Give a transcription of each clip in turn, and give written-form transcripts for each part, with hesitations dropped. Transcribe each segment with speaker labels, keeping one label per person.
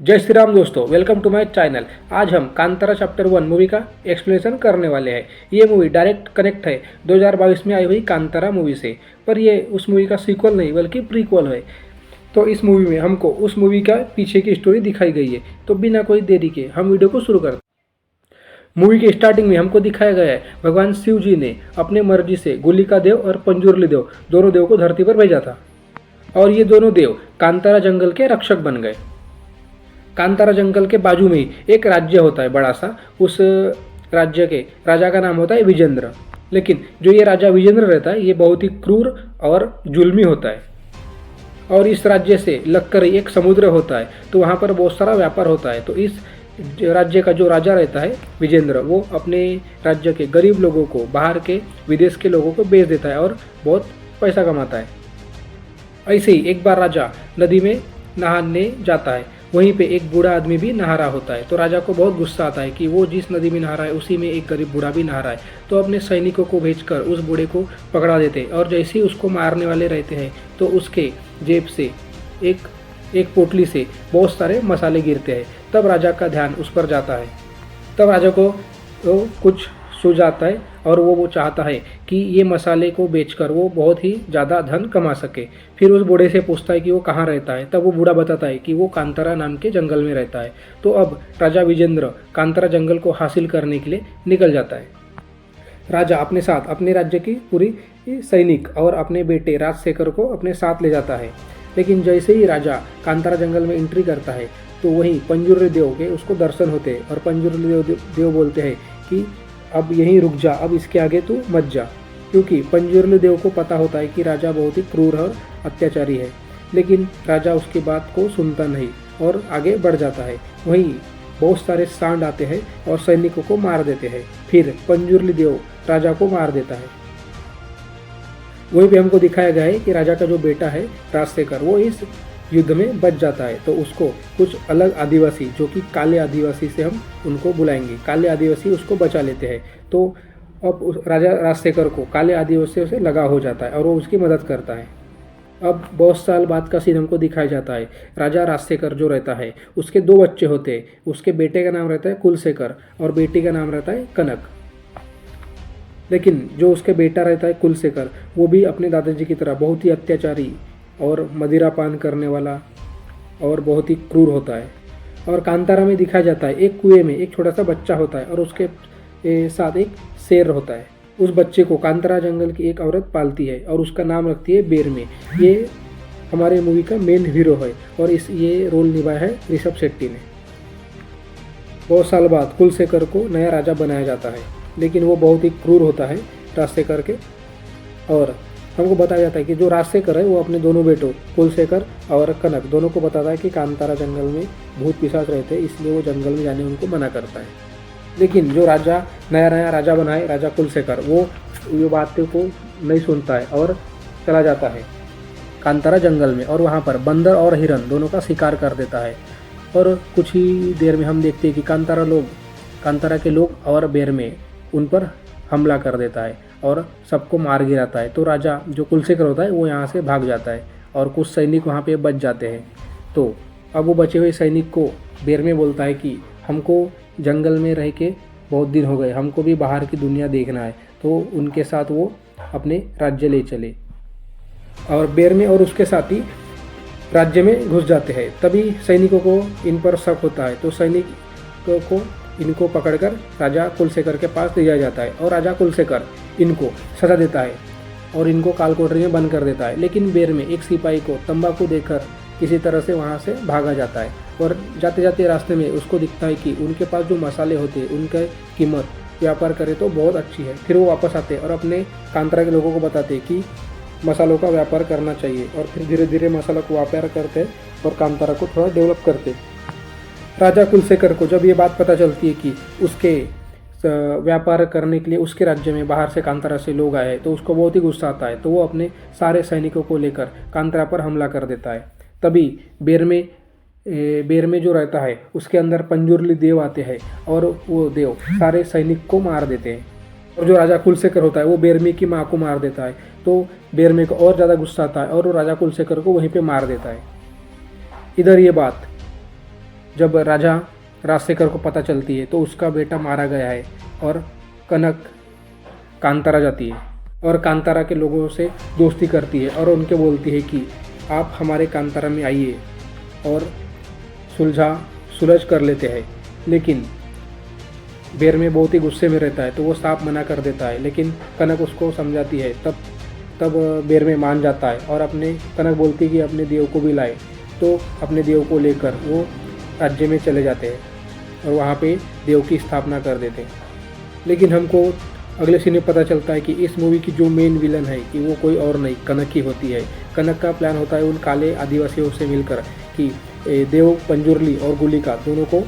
Speaker 1: जय श्री राम दोस्तों, welcome to my channel. आज हम कांतारा चैप्टर 1 मूवी का एक्सप्लेनेशन करने वाले हैं। ये मूवी डायरेक्ट कनेक्ट है 2022 में आई हुई कांतारा मूवी से, पर ये उस मूवी का सीक्वल नहीं बल्कि प्रीक्वल है। तो इस मूवी में हमको उस मूवी का पीछे की स्टोरी दिखाई गई है। तो बिना कोई देरी के हम वीडियो को शुरू करते हैं। मूवी के स्टार्टिंग में हमको दिखाया गया है भगवान शिव जी ने अपने मर्जी से गुलिका देव और पंजुर्ली देव दोनों देव को धरती पर भेजा था, और ये दोनों देव कांतारा जंगल के रक्षक बन गए। कांतारा जंगल के बाजू में ही एक राज्य होता है बड़ा सा। उस राज्य के राजा का नाम होता है विजेंद्र। लेकिन जो ये राजा विजेंद्र रहता है ये बहुत ही क्रूर और जुल्मी होता है, और इस राज्य से लगकर एक समुद्र होता है, तो वहाँ पर बहुत सारा व्यापार होता है। तो इस राज्य का जो राजा रहता है विजेंद्र, वो अपने राज्य के गरीब लोगों को, बाहर के विदेश के लोगों को बेच देता है और बहुत पैसा कमाता है। ऐसे ही एक बार राजा नदी में नहाने जाता है। वहीं पे एक बूढ़ा आदमी भी नहा रहा होता है। तो राजा को बहुत गुस्सा आता है कि वो जिस नदी में नहा रहा है उसी में एक गरीब बूढ़ा भी नहा रहा है। तो अपने सैनिकों को भेजकर उस बूढ़े को पकड़ा देते हैं, और जैसे ही उसको मारने वाले रहते हैं तो उसके जेब से एक पोटली से बहुत सारे मसाले गिरते हैं। तब राजा का ध्यान उस पर जाता है। तब राजा को तो कुछ सूझ आता है, और वो चाहता है कि ये मसाले को बेचकर वो बहुत ही ज़्यादा धन कमा सके। फिर उस बूढ़े से पूछता है कि वो कहाँ रहता है। तब वो बूढ़ा बताता है कि वो कांतारा नाम के जंगल में रहता है। तो अब राजा विजेंद्र कांतारा जंगल को हासिल करने के लिए निकल जाता है। राजा अपने साथ अपने राज्य की पूरी सैनिक और अपने बेटे राजशेखर को अपने साथ ले जाता है। लेकिन जैसे ही राजा कांतारा जंगल में एंट्री करता है तो वहीं पंजुर्ली देव के उसको दर्शन होते हैं, और पंजुर्ली देव बोलते हैं कि अब यहीं रुक जा, अब इसके आगे तू मत जा। क्योंकि पंजुर्ली देव को पता होता है कि राजा बहुत ही क्रूर और अत्याचारी है। लेकिन राजा उसकी बात को सुनता नहीं और आगे बढ़ जाता है। वहीं बहुत सारे सांड आते हैं और सैनिकों को मार देते हैं। फिर पंजुर्ली देव राजा को मार देता है। वहीं पे हमको दिखाया गया है कि राजा का जो बेटा है राजशेखर, वो इस युद्ध में बच जाता है। तो उसको कुछ अलग आदिवासी, जो कि काले आदिवासी से हम उनको बुलाएंगे, काले आदिवासी उसको बचा लेते हैं। तो अब उस राजा राजशेखर को काले आदिवासियों से लगा हो जाता है और वो उसकी मदद करता है। अब बहुत साल बाद का सीन हमको दिखाया जाता है। राजा राजशेखर जो रहता है उसके दो बच्चे होते हैं। उसके बेटे का नाम रहता है कुलशेखर और बेटी का नाम रहता है कनक। लेकिन जो उसके बेटा रहता है कुलशेखर, वो भी अपने दादाजी की तरह बहुत ही अत्याचारी और मदिरा पान करने वाला और बहुत ही क्रूर होता है। और कांतारा में दिखाया जाता है एक कुएं में एक छोटा सा बच्चा होता है, और उसके साथ एक शेर होता है। उस बच्चे को कांतारा जंगल की एक औरत पालती है और उसका नाम रखती है बेरमे। ये हमारे मूवी का मेन हीरो है, और ये रोल निभाया है ऋषभ शेट्टी ने। बहुत साल बाद कुलशेखर को नया राजा बनाया जाता है, लेकिन वो बहुत ही क्रूर होता है राजशेखर के। और हमको बताया जाता है कि जो राजशेखर है वो अपने दोनों बेटों कुलशेखर और कनक दोनों को बताता है कि कांतारा जंगल में भूत पिशाच रहते हैं, इसलिए वो जंगल में जाने उनको मना करता है। लेकिन जो राजा नया राजा बना है राजा कुलशेखर, वो ये बातों को नहीं सुनता है और चला जाता है कांतारा जंगल में, और वहाँ पर बंदर और हिरन दोनों का शिकार कर देता है। और कुछ ही देर में हम देखते हैं कि कांतारा के लोग और बेरमे उन पर हमला कर देता है और सबको मार गिराता है। तो राजा जो कुलशेखर होता है वो यहाँ से भाग जाता है, और कुछ सैनिक वहाँ पे बच जाते हैं। तो अब वो बचे हुए सैनिक को बेरमे बोलता है कि हमको जंगल में रह के बहुत दिन हो गए, हमको भी बाहर की दुनिया देखना है। तो उनके साथ वो अपने राज्य ले चले, और बेरमे और उसके साथी राज्य में घुस जाते हैं। तभी सैनिकों को इन पर शक होता है, तो सैनिकों को इनको पकड़कर राजा कुलशेखर के पास ले जाया जाता है, और राजा कुलशेखर इनको सजा देता है और इनको कालकोठरी में बंद कर देता है। लेकिन बेरमे एक सिपाही को तंबाकू देकर किसी तरह से वहाँ से भागा जाता है, और जाते जाते रास्ते में उसको दिखता है कि उनके पास जो मसाले होते हैं उनका कीमत व्यापार करे तो बहुत अच्छी है। फिर वो वापस आते और अपने कांतारा के लोगों को बताते कि मसालों का व्यापार करना चाहिए, और फिर धीरे धीरे मसालों को व्यापार करते और कांतारा को थोड़ा डेवलप करते। राजा कुलशेखर को जब ये बात पता चलती है कि उसके व्यापार करने के लिए उसके राज्य में बाहर से कांतारा से लोग आए हैं, तो उसको बहुत ही गुस्सा आता है। तो वो अपने सारे सैनिकों को लेकर कांतारा पर हमला कर देता है। तभी बेरमे जो रहता है उसके अंदर पंजुर्ली देव आते हैं, और वो देव सारे सैनिक को मार देते हैं। और जो राजा कुलशेखर होता है वो बेरमे की माँ को मार देता है। तो बेरमे को और ज़्यादा गुस्सा आता है और वो राजा कुलशेखर को वहीं पे मार देता है। इधर ये बात जब राजा राजशेखर को पता चलती है तो उसका बेटा मारा गया है और कनक कांतारा जाती है और कांतारा के लोगों से दोस्ती करती है और उनके बोलती है कि आप हमारे कांतारा में आइए और सुलझ कर लेते हैं। लेकिन बेरमे बहुत ही गुस्से में रहता है तो वो साफ मना कर देता है, लेकिन कनक उसको समझाती है। तब बेरमे मान जाता है और कनक बोलती है कि अपने देव को भी लाए। तो अपने देव को लेकर वो राज्य में चले जाते हैं और वहाँ पे देव की स्थापना कर देते हैं। लेकिन हमको अगले सीन में पता चलता है कि इस मूवी की जो मेन विलन है कि वो कोई और नहीं कनक ही होती है। कनक का प्लान होता है उन काले आदिवासियों से मिलकर कि देव पंजुरली और गुलिका दोनों को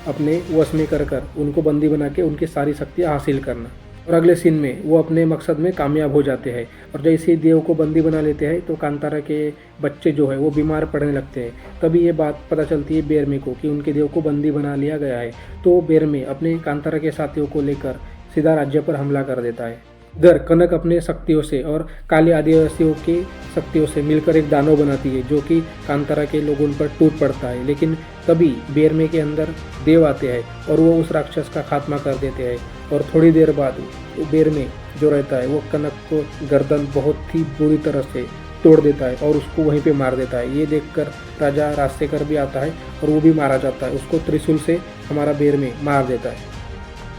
Speaker 1: अपने वश में कर उनको बंदी बना के उनकी सारी शक्तियाँ हासिल करना। और अगले सीन में वो अपने मकसद में कामयाब हो जाते हैं और जैसे ही देव को बंदी बना लेते हैं तो कांतारा के बच्चे जो है वो बीमार पड़ने लगते हैं। तभी ये बात पता चलती है बेरमे को कि उनके देव को बंदी बना लिया गया है। तो बेरमे अपने कांतारा के साथियों को लेकर सीधा राज्य पर हमला कर देता है। इधर कनक अपने शक्तियों से और काले आदिवासियों की शक्तियों से मिलकर एक दानव बनाती है जो कि कांतारा के लोगों पर टूट पड़ता है। लेकिन तभी बेरमे के अंदर देव आते हैं और वो उस राक्षस का खात्मा कर देते हैं। और थोड़ी देर बाद बेरमे जो रहता है वो कनक को गर्दन बहुत ही बुरी तरह से तोड़ देता है और उसको वहीं पे मार देता है। ये देखकर राजा राजशेखर भी आता है और वो भी मारा जाता है। उसको त्रिशूल से हमारा बेरमे मार देता है।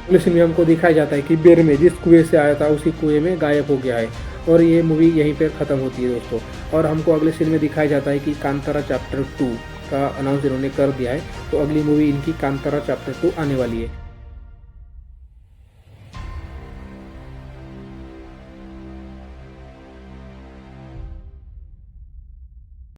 Speaker 1: पुलिस में हमको दिखाया जाता है कि बेरमे जिस कुएं से आया था उसी कुएं में गायब हो गया है। और ये मूवी यहीं पर ख़त्म होती है दोस्तों। और हमको अगले सीन में दिखाया जाता है कि कांतारा चैप्टर 2 का अनाउंस इन्होंने कर दिया है। तो अगली मूवी इनकी कांतारा चैप्टर 2 आने वाली है।